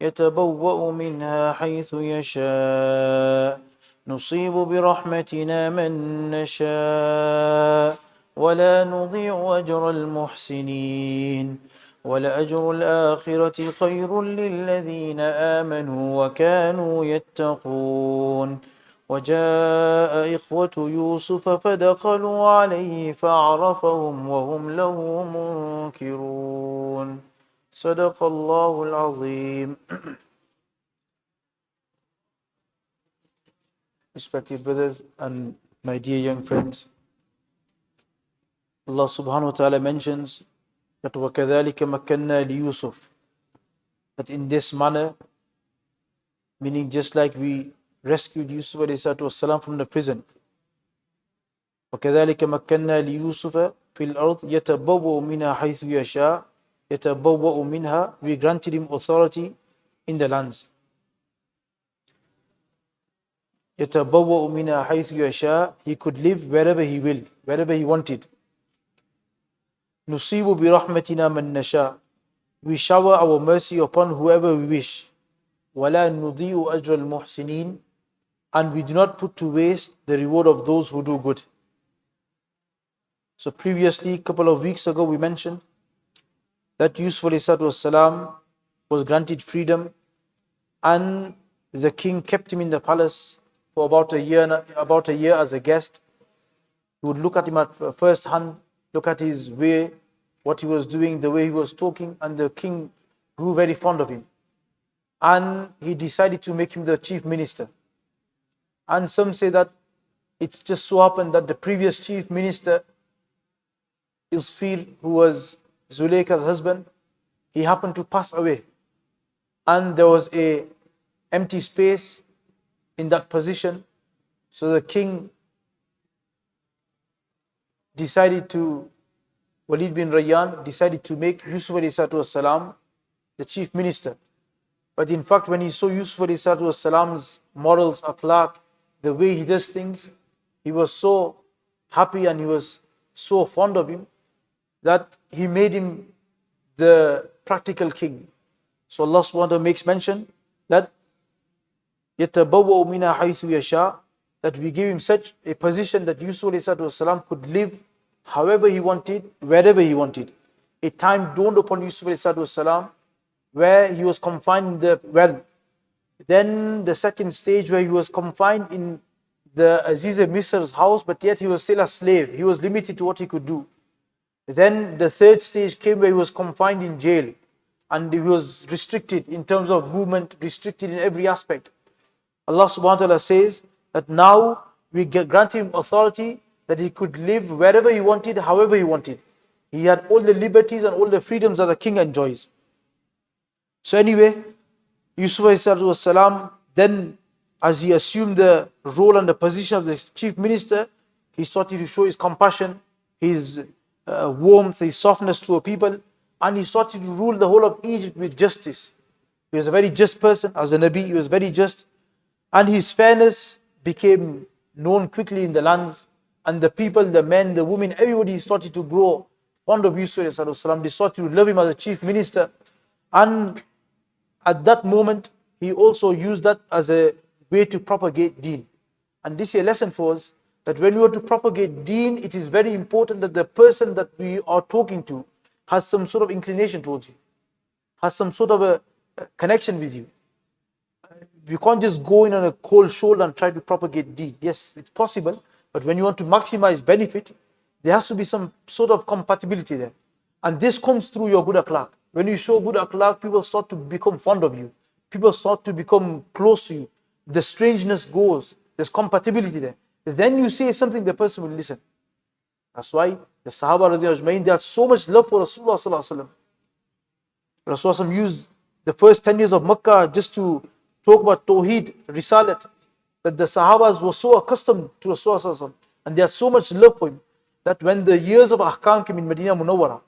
يتبوأ منها حيث يشاء نصيب برحمتنا من نشاء ولا نضيع أجر المحسنين ولأجر الآخرة خير للذين آمنوا وكانوا يتقون وجاء إخوة يوسف فدخلوا عليه فعرفهم وهم له منكرون صدق الله العظيم. Respected brothers and my dear young friends, Allah subhanahu wa ta'ala mentions that وَكَذَلِكَ مَكَّنَّا لِيُوسُفَ, that in this manner, meaning just like we rescued Yusuf والسلام, from the prison. وَكَذَلِكَ مَكَّنَّا لِيُوسُفَ فِي الْأَرْضِ يَتَبَوَّأُ مِنْهَا حَيْثُ يَشَاءُ يَتَبَوَّأُ مِنْهَا, we granted him authority in the lands. يَتَبَوَّأُ مِنْهَا حَيْثُ يَشَاءُ, he could live wherever he will, wherever he wanted. نُصِيبُ بِرَحْمَتِنَا مَنْ نَشَاءُ, we shower our mercy upon whoever we wish. وَلَا نُضِيءُ أَجْرَ الْمُحْسِنِينَ, and we do not put to waste the reward of those who do good. So previously, a couple of weeks ago, we mentioned that Yusuf والسلام, was granted freedom, and the king kept him in the palace for about a year as a guest. He would look at him at first hand, look at his way, what he was doing, the way he was talking, and the king grew very fond of him. And he decided to make him the chief minister. And some say that it just so happened that the previous chief minister, Isfil, who was Zuleika's husband, he happened to pass away. And there was a empty space in that position. So the king Walid bin Rayyan decided to make Yusuf والسلام, the chief minister. But in fact, when he saw Yusuf والسلام's morals, akhlaq, the way he does things, he was so happy and he was so fond of him that he made him the practical king. So Allah subhanahu wa ta'ala makes mention that يَتَبَوَّأُ مِنَا حَيْثُ يَشَاءُ, that we give him such a position that Yusuf والسلام could live however he wanted, wherever he wanted. A time dawned upon Yusuf والسلام where he was confined in the well. Then the second stage where he was confined in the Aziz Misr's house, but yet he was still a slave. He was limited to what he could do. Then the third stage came where he was confined in jail, and he was restricted in terms of movement, restricted in every aspect. Allah subhanahu wa ta'ala says that now we grant him authority that he could live wherever he wanted, however he wanted. He had all the liberties and all the freedoms that a king enjoys. So anyway, Yusuf والسلام, then as he assumed the role and the position of the chief minister, he started to show his compassion, his warmth, his softness to a people, and he started to rule the whole of Egypt with justice. He was a very just person. As a Nabi, he was very just. And his fairness became known quickly in the lands, and the people, the men, the women, everybody started to grow fond of Yusuf والسلام. They started to love him as a chief minister. And at that moment, he also used that as a way to propagate deen. And this is a lesson for us, that when we want to propagate deen, it is very important that the person that we are talking to has some sort of inclination towards you, has some sort of a connection with you. You can't just go in on a cold shoulder and try to propagate deen. Yes, it's possible, but when you want to maximize benefit, there has to be some sort of compatibility there. And this comes through your good akhlaq. When you show good akhlaq, people start to become fond of you. People start to become close to you. The strangeness goes. There's compatibility there. Then you say something, the person will listen. That's why the Sahaba radiallahu anhum, they had so much love for Rasulullah sallallahu alaihi wasallam. Rasulullah used the first 10 years of Makkah just to talk about Tawheed, Risalat, that the Sahabas were so accustomed to Rasulullah sallallahu alaihi wasallam, and they had so much love for him, that when the years of Ahkam came in Medina Munawwara,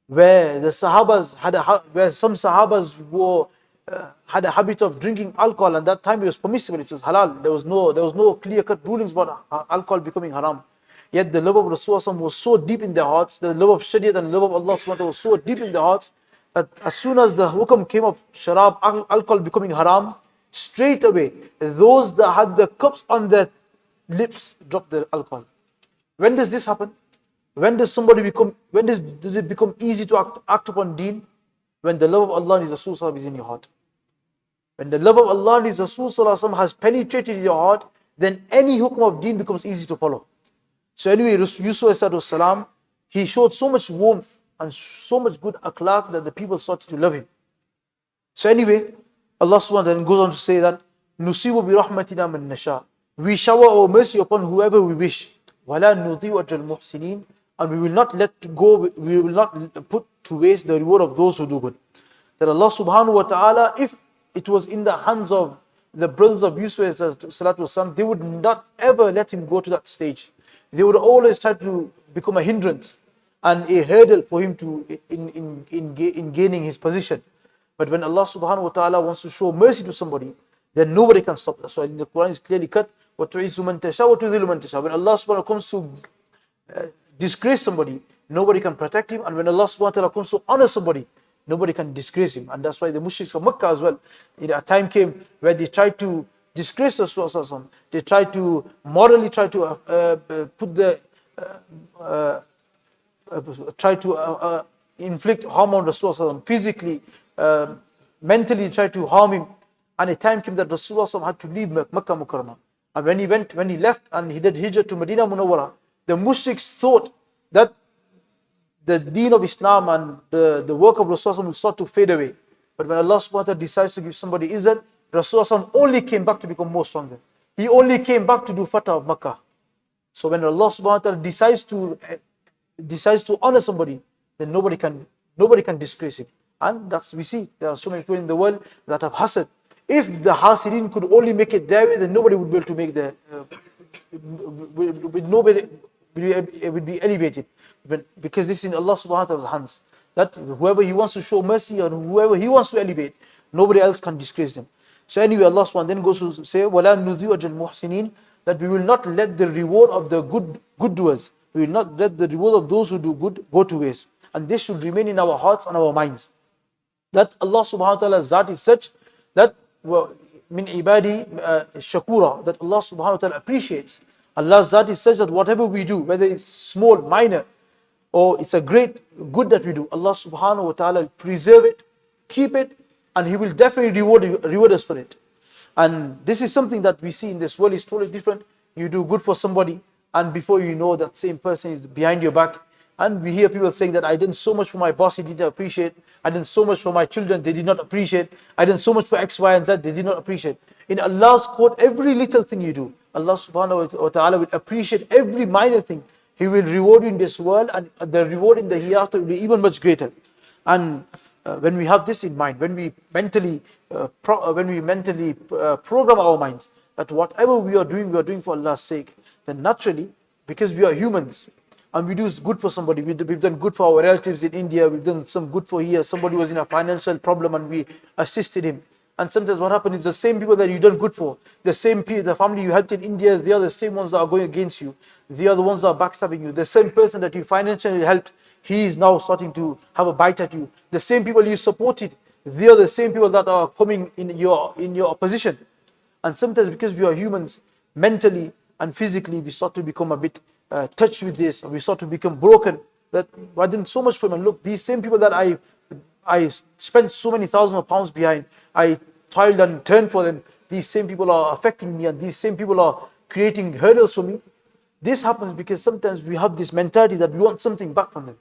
where the Sahabas where some Sahabas had a habit of drinking alcohol, and that time it was permissible, it was halal. There was no clear-cut rulings about alcohol becoming haram. Yet the love of Rasulullah was so deep in their hearts, the love of Shariat and the love of Allah subhanahu wa ta'ala was so deep in their hearts, that as soon as the hukam came of sharab, alcohol becoming haram, straight away, those that had the cups on their lips dropped the alcohol. When does this happen? When does it become easy to act upon deen? When the love of Allah and His Rasul is in your heart. When the love of Allah and His Rasul has penetrated your heart, then any hukm of deen becomes easy to follow. So anyway, Yusuf, he showed so much warmth and so much good akhlaq that the people started to love him. So anyway, Allah subhanahu wa ta'ala goes on to say that, Nusibu bi rahmatina man nasha. We shower our mercy upon whoever we wish. Wala nudhi'u ajral muhsinin. And we will not we will not put to waste the reward of those who do good. That Allah subhanahu wa ta'ala, if it was in the hands of the brothers of Yusuf salatu wasalam, they would not ever let him go to that stage. They would always try to become a hindrance and a hurdle for him to in gaining his position. But when Allah subhanahu wa ta'ala wants to show mercy to somebody, then nobody can stop. That's why in the Quran is clearly cut, وَتُعِزُّ مَن تَشَاءُ وَتُذِلُّ مَن تَشَاءُ. When Allah subhanahu wa ta'ala comes to disgrace somebody, nobody can protect him. And when Allah subhanahu wa ta'ala comes to honor somebody, nobody can disgrace him. And that's why the mushriks of Makkah as well, a time came where they tried to disgrace the Rasul. They tried to morally try to inflict harm on Rasul, physically, mentally try to harm him. And a time came that Rasulullah had to leave Makkah Mukarramah. And when he left and he did hijrah to Medina Munawwara, the mushriks thought that the deen of Islam and the work of Rasulullah will start to fade away. But when Allah subhanahu wa ta'ala decides to give somebody izzat, Rasulullah only came back to become more stronger. He only came back to do fatah of Makkah. So when Allah subhanahu wa ta'ala decides to honor somebody, then nobody can disgrace him. And we see there are so many people in the world that have hasad. If the hasirin could only make it their way, then nobody would be able to make nobody would be elevated. Because this is in Allah subhanahu wa ta'ala's hands. That whoever He wants to show mercy and whoever He wants to elevate, nobody else can disgrace them. So anyway, Allah subhanahu wa ta'ala then goes to say, وَلَا نُذِيُّ أَجْرَ الْمُحْسِنِينَ, that we will not let the reward of the good doers, we will not let the reward of those who do good go to waste. And this should remain in our hearts and our minds. That Allah subhanahu wa ta'ala's zat is such that min ibadi shakura, that Allah subhanahu wa ta'ala appreciates. Allah's zat is such that whatever we do, whether it's small, minor, or it's a great good that we do, Allah subhanahu wa ta'ala will preserve it, keep it, and He will definitely reward us for it. And this is something that we see in this world is totally different. You do good for somebody, and before you know, that same person is behind your back. And we hear people saying that I did so much for my boss, he didn't appreciate. I did so much for my children, they did not appreciate. I did so much for X, Y, and Z, they did not appreciate. In Allah's court, every little thing you do, Allah subhanahu wa ta'ala will appreciate every minor thing. He will reward you in this world, and the reward in the hereafter will be even much greater. And when we have this in mind, when we mentally program our minds that whatever we are doing for Allah's sake, then naturally, because we are humans, and we do good for somebody, we've done good for our relatives in India, we've done some good for here, somebody was in a financial problem and we assisted him. And sometimes what happens is the same people that you've done good for, the family you helped in India, they are the same ones that are going against you. They are the ones that are backstabbing you. The same person that you financially helped, he is now starting to have a bite at you. The same people you supported, they are the same people that are coming in your opposition. And sometimes because we are humans, mentally and physically, we start to become a bit touched with this, and we start to become broken. That I did so much for them, and look, these same people that I spent so many thousands of pounds behind, I toiled and turned for them, these same people are affecting me, and these same people are creating hurdles for me. This happens because sometimes we have this mentality that we want something back from them.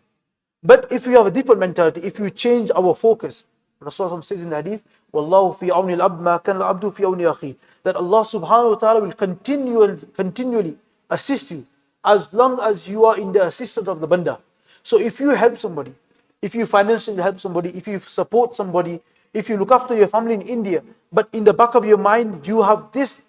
But if we have a different mentality, if we change our focus, Rasulullah says in the hadith, Wallahu fi awni al-abd ma kana al-abdu fi awni akhi, that Allah subhanahu wa ta'ala will continually assist you as long as you are in the assistance of the banda. So if you help somebody, if you financially help somebody, if you support somebody, if you look after your family in India, but in the back of your mind you have this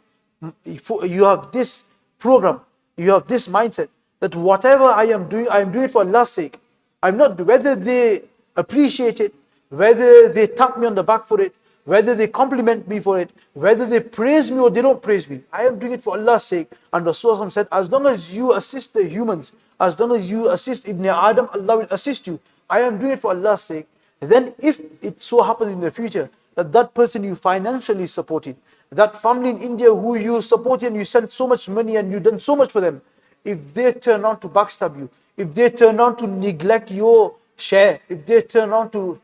program, you have this mindset that whatever I am doing it for Allah's sake. I'm not, whether they appreciate it, whether they tap me on the back for it, whether they compliment me for it, whether they praise me or they don't praise me, I am doing it for Allah's sake. And Rasulullah said, as long as you assist the humans, as long as you assist Ibn Adam, Allah will assist you. I am doing it for Allah's sake. then if it so happens in the future that that person you financially supported, that family in India who you supported and you sent so much money and you done so much for them, if they turn on to backstab you, if they turn on to neglect your share, if they turn on to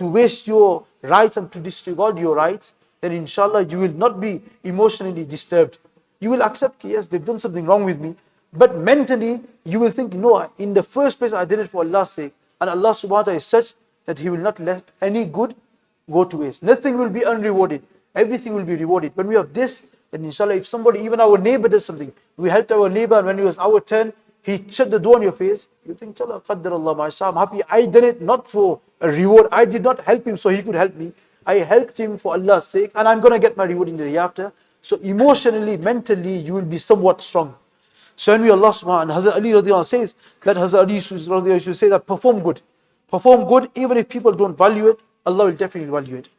waste your rights and to disregard your rights, then inshallah you will not be emotionally disturbed. You will accept, yes, they've done something wrong with me, but mentally you will think, no, in the first place I did it for Allah's sake, and Allah subhanahu wa ta'ala is such that He will not let any good go to waste. Nothing will be unrewarded, everything will be rewarded. When we have this, then inshallah, if somebody, even our neighbor does something, we helped our neighbor, and when it was our turn, he shut the door on your face, you think, Chala, Qaddar Allah, mashallah, I'm happy. I did it not for a reward. I did not help him so he could help me. I helped him for Allah's sake, and I'm going to get my reward in the hereafter. So emotionally, mentally, you will be somewhat strong. So anyway, Allah subhanahu wa ta'ala, Hazrat Ali radiallahu anh says that Hazrat Ali radiallahu anh say that perform good. Perform good, even if people don't value it, Allah will definitely value it.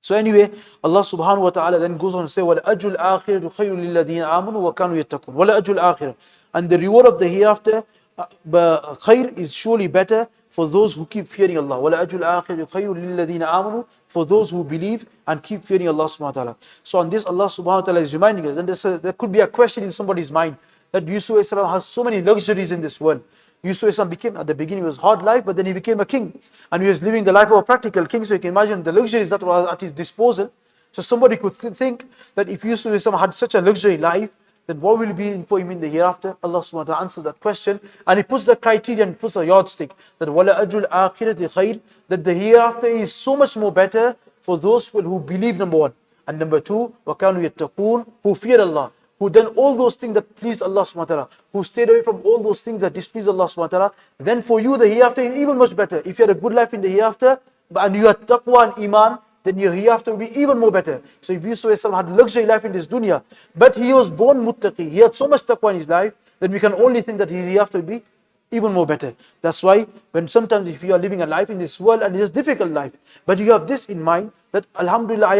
So anyway, Allah subhanahu wa ta'ala then goes on to say, وَلَأَجُّ الْآخِرَةُ خَيْرٌ لِلَّذِينَ آمَنُوا وَكَانُوا يَتَّقُونَ وَلَأَجُّ الْآخِرَةُ. And the reward of the hereafter, khair is surely better for those who keep fearing Allah. وَلَأَجُّ الْآخِرَةُ خَيْرٌ لِلَّذِينَ آمَنُوا. For those who believe and keep fearing Allah subhanahu wa ta'ala. So on this, Allah subhanahu wa ta'ala is reminding us, and there could be a question in somebody's mind, that Yusuf has so many luxuries in this world. Yusuf became, at the beginning, it was hard life, but then he became a king. And he was living the life of a practical king. So you can imagine the luxuries that were at his disposal. So somebody could think that if Yusuf had such a luxury life, then what will be for him in the hereafter? Allah subhanahu wa ta'ala answers that question. And he puts the criteria and puts a yardstick. That وَلَا أَجُّ الْآخِرَةِ خَيْرٍ. That the hereafter is so much more better for those who believe, number one. And number two, وَكَانُوا يَتَّقُونَ. Who fear Allah. Who done all those things that pleased Allah subhanahu wa ta'ala, who stayed away from all those things that displeased Allah subhanahu wa ta'ala, then for you the hereafter is even much better. If you had a good life in the hereafter, and you had taqwa and iman, then your hereafter will be even more better. So if Yusuf had luxury life in this dunya, but he was born muttaqi, he had so much taqwa in his life, then we can only think that his hereafter will be even more better. That's why when sometimes if you are living a life in this world and it is a difficult life, but you have this in mind, that Alhamdulillah, I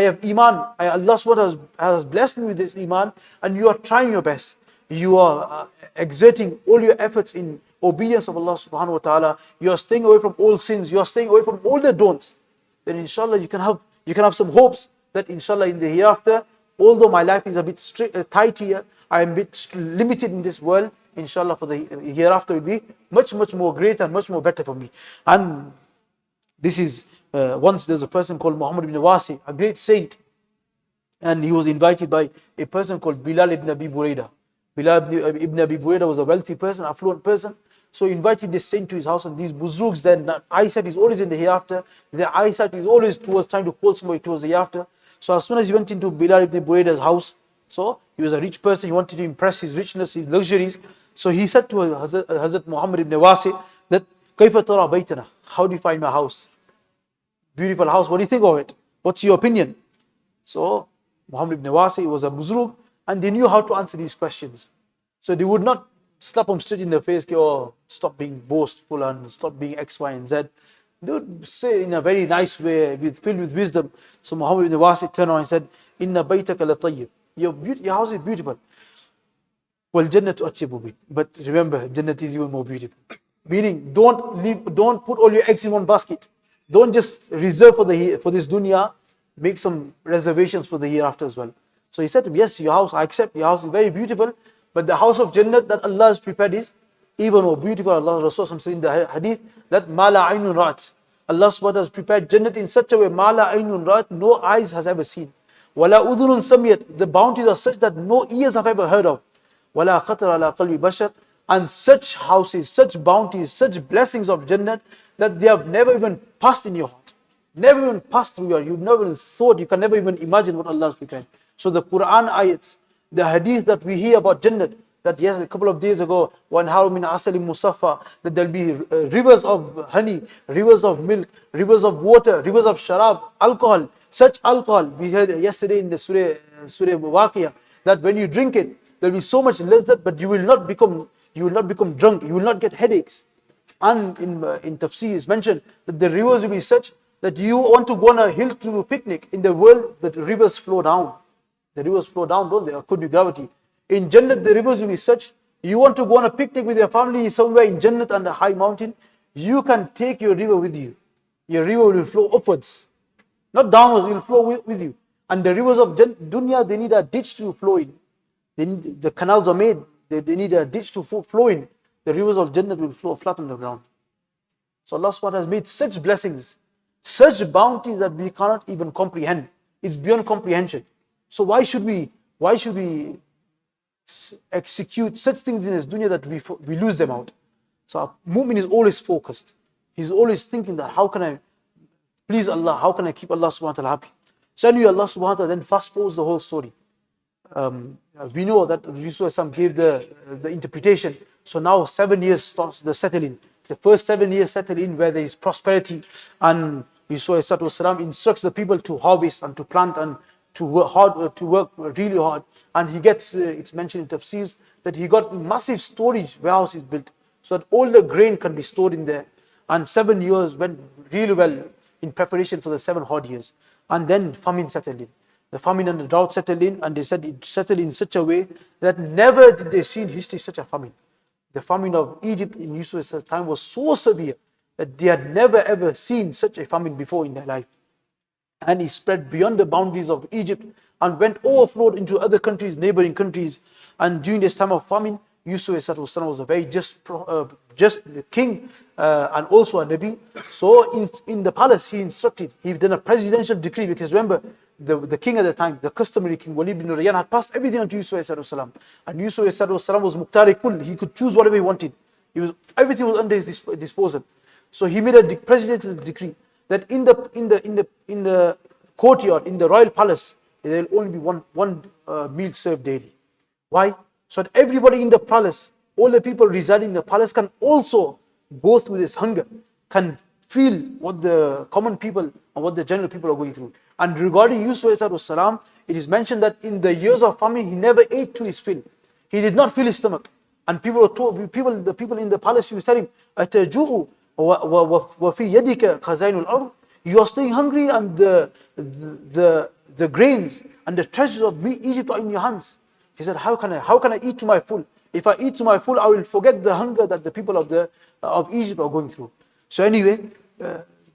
have Iman, Allah SWT has blessed me with this Iman, and you are trying your best. You are exerting all your efforts in obedience of Allah subhanahu wa ta'ala. You are staying away from all sins. You are staying away from all the don'ts. Then inshallah you can have some hopes that inshallah in the hereafter, although my life is a bit tight here, I am a bit limited in this world, inshallah for the hereafter will be much, much more great and much more better for me. And this is, once there's a person called Muhammad ibn Wasi, a great saint, and he was invited by a person called Bilal ibn Abi Buraida. Bilal ibn Abi Buraida was a wealthy person, affluent person. So he invited this saint to his house, and these buzrugs, their eyesight is always in the hereafter. Their eyesight is always towards trying to call somebody towards the hereafter. So as soon as he went into Bilal ibn Buraida's house, so he was a rich person, he wanted to impress his richness, his luxuries. So he said to Hazrat Muhammad ibn Wasi that, Kaifa tara baytana? How do you find my house? Beautiful house, what do you think of it? What's your opinion? So Muhammad ibn Wasi was a buzrug, and they knew how to answer these questions. So they would not slap him straight in the face, oh, stop being boastful and stop being X, Y, and Z. They would say in a very nice way, filled with wisdom. So Muhammad ibn Wasi turned around and said, Inna baytaka la tayyib. Your house is beautiful. Well, Jannatu atyabu bit. But remember, Jannat is even more beautiful. Meaning, don't put all your eggs in one basket. Don't just reserve for this dunya. Make some reservations for the hereafter as well. So he said to him, yes, your house, I accept, your house is very beautiful, but the house of Jannat that Allah has prepared is even more beautiful. Allah Rasul says in the hadith that Mala Ainun Ra'at. Allah subhanahu wa ta'ala has prepared Jannat in such a way, Mala Ainun Ra'at, no eyes has ever seen. Wala udhunun samiyat, the bounties are such that no ears have ever heard of. Wala khatar ala qalbi bashar, and such houses, such bounties, such blessings of Jannat that they have never even passed in your heart. Never even passed through you've never even thought, you can never even imagine what Allah has prepared. So the Quran ayats, the hadith that we hear about Jannat, that yes, a couple of days ago, وَانْهَارُ مِنْ عَسَلٍ مُصَفَّى, that there'll be rivers of honey, rivers of milk, rivers of water, rivers of sharab, alcohol, such alcohol. We heard yesterday in the Surah Waqiyah, that when you drink it, there'll be so much lazzat, but you will not become drunk, you will not get headaches. And in tafsir is mentioned that the rivers will be such that you want to go on a hill to do a picnic. In the world, the rivers flow down. The rivers flow down, don't they? There could be gravity. In Jannat, the rivers will be such, you want to go on a picnic with your family somewhere in Jannat on the high mountain, you can take your river with you. Your river will flow upwards, not downwards, it will flow with you. And the rivers of dunya, they need a ditch to flow in. The canals are made, they need a ditch to flow in. The rivers of Jannah will flow flat on the ground. So Allah subhanahu wa ta'ala has made such blessings, such bounties that we cannot even comprehend. It's beyond comprehension. So why should we execute such things in this dunya that we lose them out? So a mu'min is always focused. He's always thinking that how can I please Allah? How can I keep Allah subhanahu wa ta'ala happy? So anyway, Allah subhanahu wa ta'ala then fast forwards the whole story. We know that Yusuf gave the interpretation. So now 7 years starts the settling. The first 7 years settle in where there is prosperity, and Yusuf instructs the people to harvest and to plant and to work really hard. And he gets, it's mentioned in tafsirs, that he got massive storage warehouses built so that all the grain can be stored in there. And 7 years went really well in preparation for the 7 hard years. And then famine settled in. The famine and the drought settled in, and they said it settled in such a way that never did they see in history such a famine. The famine of Egypt in Yusuf's time was so severe that they had never ever seen such a famine before in their life. And it spread beyond the boundaries of Egypt and went overflowed into other countries, neighboring countries. And during this time of famine, Yusuf was a very just king and also a Nabi. So in the palace, he did a presidential decree, because remember, the king at the time, the customary king, Walid bin Rayyan, had passed everything on to Yusuf. And Yusuf was Muqtari Kul. He could choose whatever he wanted. Everything was under his disposal. So he made a presidential decree that in the courtyard, in the royal palace, there will only be one meal served daily. Why? So that everybody in the palace, all the people residing in the palace, can also go through this hunger, can feel what the common people and what the general people are going through. And regarding Yusuf, it is mentioned that in the years of famine, he never ate to his fill. He did not fill his stomach. And the people in the palace used to tell him, "Ataju'u wa fi yadika khazainul ard." You are staying hungry, and the grains and the treasures of Egypt are in your hands. He said, how can I eat to my full? If I eat to my full, I will forget the hunger that the people of Egypt are going through. So anyway,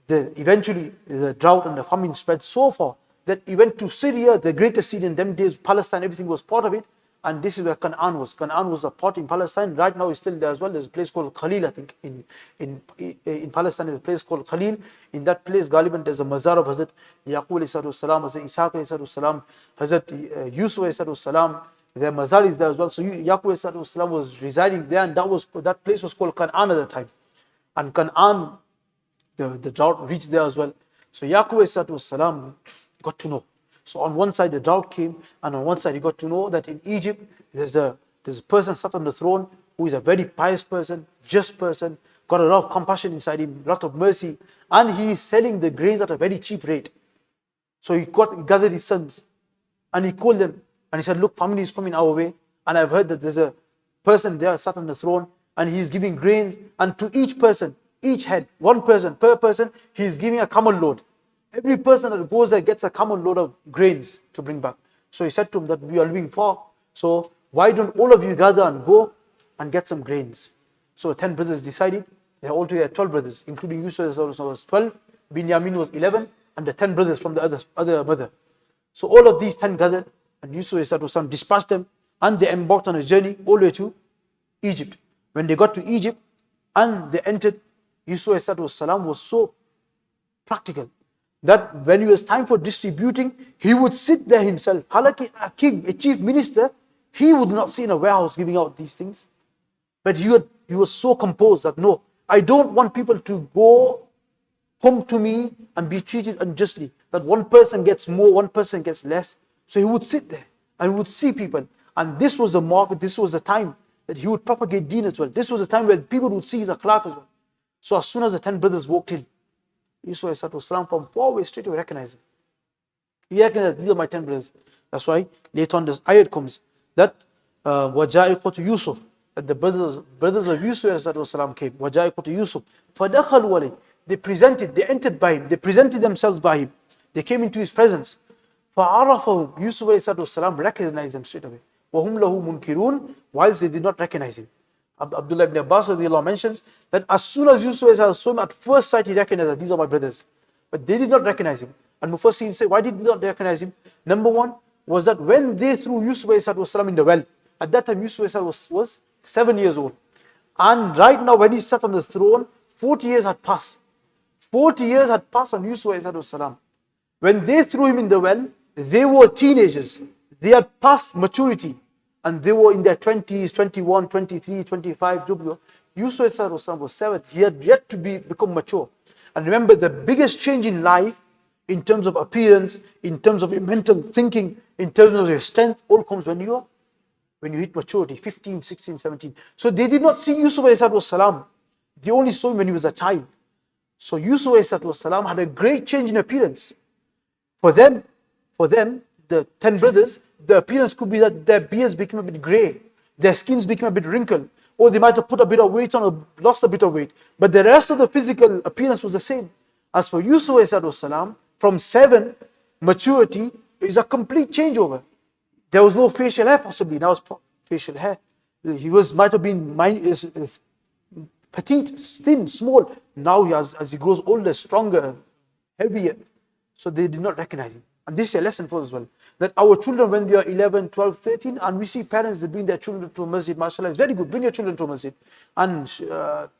eventually the drought and the famine spread so far that he went to Syria, the greatest city in them days. Palestine, everything was part of it. And this is where Canaan was. Canaan was a part in Palestine. Right now it's still there as well. There's a place called Khalil, I think. In Palestine, there's a place called Khalil. In that place, Galiban, there's a mazar of Hazrat Yaqub alayhi salam, Hazrat Ishaq alayhi salam, Hazrat Yusuf alayhi salam. Their mazar is there as well. So Yaqub alayhi salam was residing there, and that place was called Canaan at the time. And Canaan, the drought reached there as well. So Yaqub alayhi salam got to know. So on one side the drought came, and on one side he got to know that in Egypt there's a person sat on the throne who is a very pious person, just person, got a lot of compassion inside him, a lot of mercy, and he is selling the grains at a very cheap rate. So he gathered his sons and he called them and he said, "Look, family is coming our way, and I've heard that there's a person there sat on the throne, and he is giving grains, and to each person, each head, one person per person, he is giving a camel load. Every person that goes there gets a camel load of grains to bring back." So he said to him that we are living far, so why don't all of you gather and go and get some grains? So 10 brothers decided. They are all together 12 brothers, including Yusuf was 12, Binyamin was 11, and the 10 brothers from the other mother. So all of these 10 gathered, and Yusuf dispatched them, and they embarked on a journey all the way to Egypt. When they got to Egypt and they entered, Yusuf was so practical that when it was time for distributing, he would sit there himself. Halaki, a king, a chief minister, he would not sit in a warehouse giving out these things. But he was so composed that, no, I don't want people to go home to me and be treated unjustly, that one person gets more, one person gets less. So he would sit there and he would see people. And this was the market, this was the time that he would propagate deen as well. This was the time where people would see his akhlaq as well. So as soon as the 10 brothers walked in, Yusuf from far away straight away recognized him. He recognized, these are my 10 brothers. That's why later on this ayat comes that وَجَائِقَةُ Yusuf, that the brothers of Yusuf came. وَجَائِقَةُ Yusuf فَدَخَلُوا عَلَيْهِ, they entered by him, they presented themselves by him, they came into his presence. فَعَرَفَهُمْ, Yusuf recognized them straight away. وَهُمْ لَهُ مُنْكِرُونَ, whilst they did not recognize him. Abdullah ibn Abbas radiallahu mentions that as soon as Yusuf saw him, at first sight he recognized that these are my brothers. But they did not recognize him. And Mufassirin say, why did they not recognize him? Number one was that when they threw Yusuf in the well, at that time Yusuf was 7 years old. And right now when he sat on the throne, 40 years had passed. 40 years had passed on Yusuf. When they threw him in the well, they were teenagers. They had passed maturity. And they were in their 20s, 21, 23, 25. Yusuf was 7. He had yet to become mature. And remember, the biggest change in life, in terms of appearance, in terms of your mental thinking, in terms of your strength, all comes when you hit maturity, 15, 16, 17. So they did not see Yusuf ﷺ. They only saw him when he was a child. So Yusuf ﷺ had a great change in appearance. For them, the 10 brothers, the appearance could be that their beards became a bit grey, their skins became a bit wrinkled, or they might have put a bit of weight on or lost a bit of weight. But the rest of the physical appearance was the same. As for Yusuf ﷺ, from 7, maturity is a complete changeover. There was no facial hair possibly, now it's facial hair. He might have been petite, thin, small. Now as he grows older, stronger, heavier. So they did not recognize him. And this is a lesson for us as well. That our children, when they are 11, 12, 13, and we see parents that bring their children to a masjid, mashallah, it's very good. Bring your children to a masjid and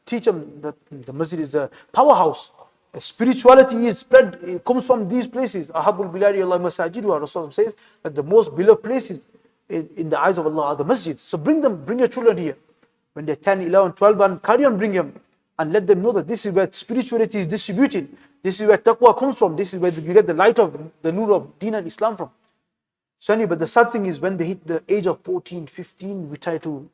teach them that the masjid is a powerhouse. Spirituality is spread, it comes from these places. Ahabul biladi Allah masajidu, Rasulullah says that the most beloved places in the eyes of Allah are the masjids. So bring your children here. When they're 10, 11, 12, and carry on bring them. And let them know that this is where spirituality is distributed. This is where taqwa comes from. This is where you get the light of the nur of Deen and Islam from. So anyway, but the sad thing is when they hit the age of 14, 15, we tend to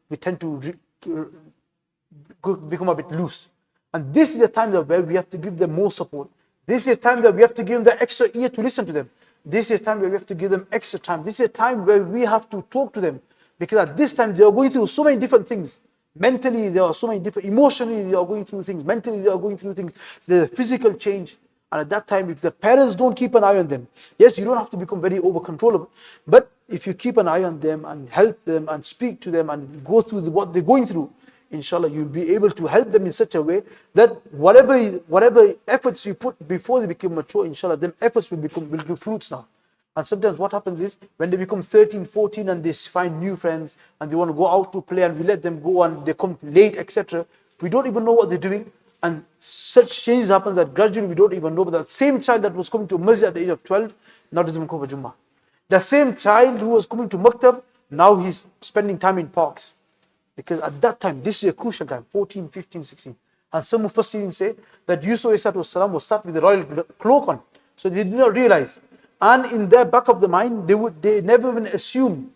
become a bit loose. And this is the time that where we have to give them more support. This is a time that we have to give them the extra ear to listen to them. This is a time where we have to give them extra time. This is a time where we have to talk to them. Because at this time they are going through so many different things. Mentally, there are so many different, emotionally, they are going through things. Mentally, they are going through things. There's a physical change. And at that time, if the parents don't keep an eye on them, yes, you don't have to become very over-controllable. But if you keep an eye on them and help them and speak to them and go through what they're going through, inshallah, you'll be able to help them in such a way that whatever efforts you put before they become mature, inshallah, them efforts will give fruits now. And sometimes what happens is, when they become 13, 14 and they find new friends and they want to go out to play and we let them go and they come late, etc. We don't even know what they're doing. And such changes happen that gradually we don't even know. But that same child that was coming to masjid at the age of 12, now doesn't come for Jummah. The same child who was coming to maktab, now he's spending time in parks. Because at that time, this is a crucial time, 14, 15, 16. And some Mufassirin say that Yusuf was sat with the royal cloak on. So they did not realize. And in their back of the mind, they never even assume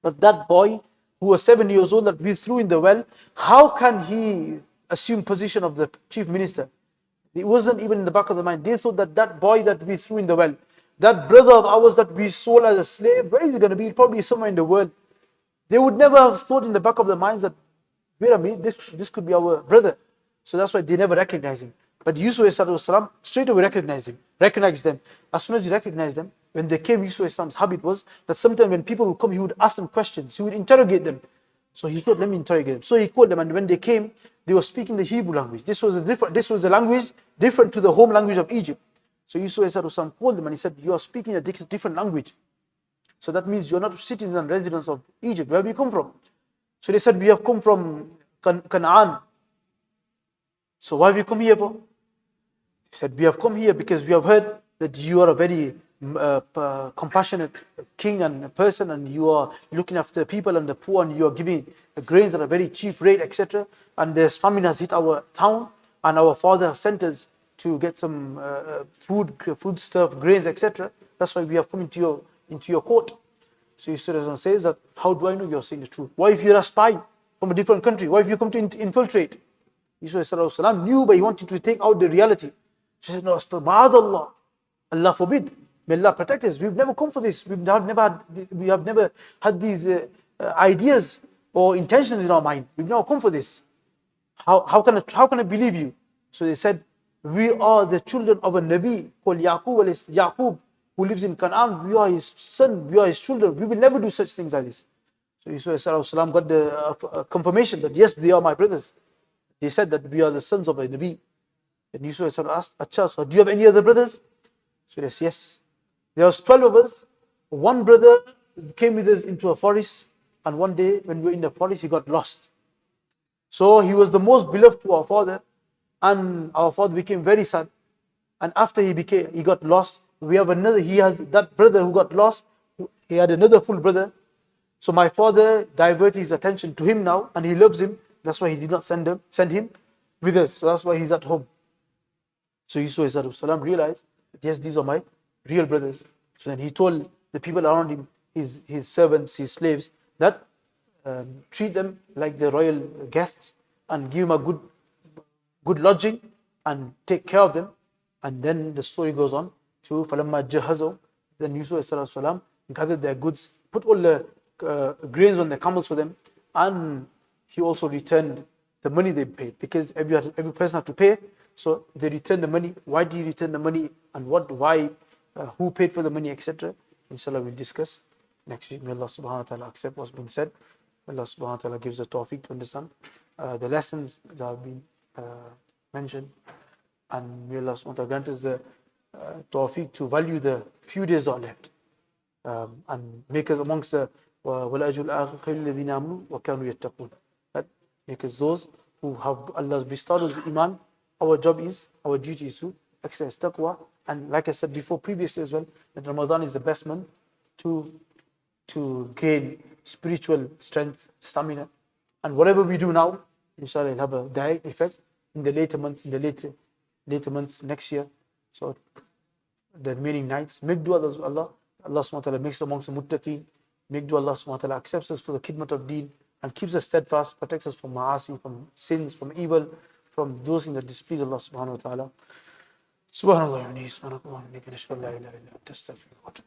that that boy who was 7 years old that we threw in the well, how can he assume position of the chief minister? It wasn't even in the back of the mind. They thought that that boy that we threw in the well, that brother of ours that we sold as a slave, where is he going to be? Probably somewhere in the world. They would never have thought in the back of their minds that, wait a minute, this could be our brother. So that's why they never recognized him. But Yusuf ﷺ straight away recognized them. As soon as he recognized them, when they came, Yusuf ﷺ's habit was that sometimes when people would come, he would ask them questions, he would interrogate them. So he thought, let me interrogate them. So he called them, and when they came, they were speaking the Hebrew language. This was a language different to the home language of Egypt. So Yusuf ﷺ called them and he said, you are speaking a different language. So that means you're not citizens and residents of Egypt. Where have you come from? So they said, we have come from Canaan. So why have you come here for? He said, we have come here because we have heard that you are a very compassionate king and person, and you are looking after the people and the poor, and you are giving grains at a very cheap rate, etc. And this famine has hit our town, and our father has sent us to get some food stuff, grains, etc. That's why we have come into your court. So Yusuf says that, how do I know you're saying the truth? Why if you're a spy from a different country? Why if you come to infiltrate? Yusuf knew, but he wanted to take out the reality. She said, no, astaghfirullah. Allah forbid. May Allah protect us. We've never come for this. We have never had these ideas or intentions in our mind. We've never come for this. How can I believe you? So they said, we are the children of a Nabi called Yaqub, who lives in Canaan. We are his son. We are his children. We will never do such things like this. So Yusuf ﷺ got the confirmation that yes, they are my brothers. They said that we are the sons of a Nabi. And Yusuf ﷺ asked, Acha, so do you have any other brothers? So he says, yes. There was 12 of us. One brother came with us into a forest, and one day when we were in the forest, he got lost. So he was the most beloved to our father, and our father became very sad. And after he got lost, he has that brother who got lost, he had another full brother. So my father diverted his attention to him now, and he loves him. That's why he did not send him with us. So that's why he's at home. So Yusuf ﷺ realized that yes, these are my real brothers. So then he told the people around him, his servants, his slaves, that treat them like the royal guests and give them a good lodging and take care of them. And then the story goes on to فَلَمَّا جَهَزَوْا. Then Yusuf ﷺ gathered their goods, put all the grains on their camels for them, and he also returned the money they paid, because every person had to pay. So they returned the money. Why did he return the money, and why, who paid for the money, etc. Inshallah, we'll discuss next week. May Allah subhanahu wa ta'ala accept what's been said. May Allah subhanahu wa ta'ala gives us tawfiq to understand the lessons that have been mentioned. And may Allah subhanahu wa ta'ala grant us the tawfiq to value the few days that are left. And make us amongst the وَلَأَجُلْ الْآخِرِ خَيْرُ الَّذِينَ آمَنُوا وَكَانُوا يَتَّقُونَ. That make us those who have Allah's bestowed us iman. Our duty is to exercise taqwa. And like I said before, previously as well, that Ramadan is the best month to gain spiritual strength, stamina. And whatever we do now, inshallah, it'll have a direct effect in the later months next year. So the remaining nights, make dua to Allah. Allah subhanahu wa ta'ala makes us amongst the muttaqeen. Make dua Allah subhanahu wa ta'ala accepts us for the khidmat of deen and keeps us steadfast, protects us from ma'asi, from sins, from evil, from those things that displease Allah subhanahu wa ta'ala. Subhanallah wa bihamdihi, subhanallahi wa bihamdihi, ashhadu an la ilaha illa anta, astaghfiruka wa atubu.